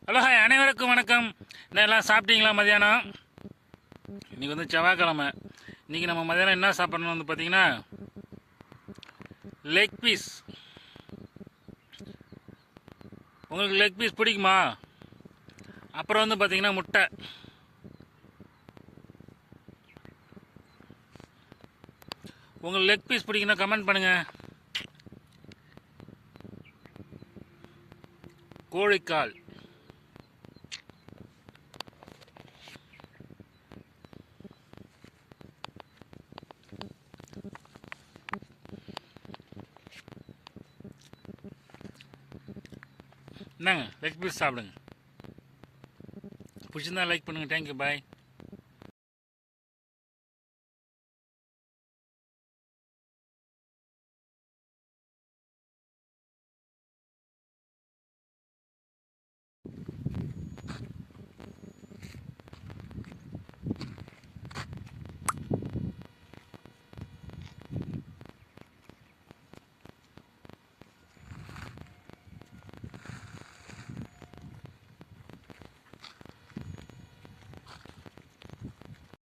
Hello hi, அனைவருக்கும் வணக்கம். என்ன எல்லாம் சாப்பிட்டீங்களா? மதியானம் இன்றைக்கி வந்து செவ்வாய்க்கிழமை. இன்றைக்கி நம்ம மதியானம் என்ன சாப்பிட்ணும் வந்து பார்த்தீங்கன்னா லெக் பீஸ். உங்களுக்கு லெக் பீஸ் பிடிக்குமா? அப்புறம் வந்து பார்த்தீங்கன்னா முட்டை. உங்களுக்கு லெக் பீஸ் பிடிக்குன்னா கமெண்ட் பண்ணுங்கள். கோழிக்கால், என்னங்க லெக் பீஸ் சாப்பிடுங்க. பிடிச்சிருந்தா லைக் பண்ணுங்கள். தேங்க்யூ, பாய்.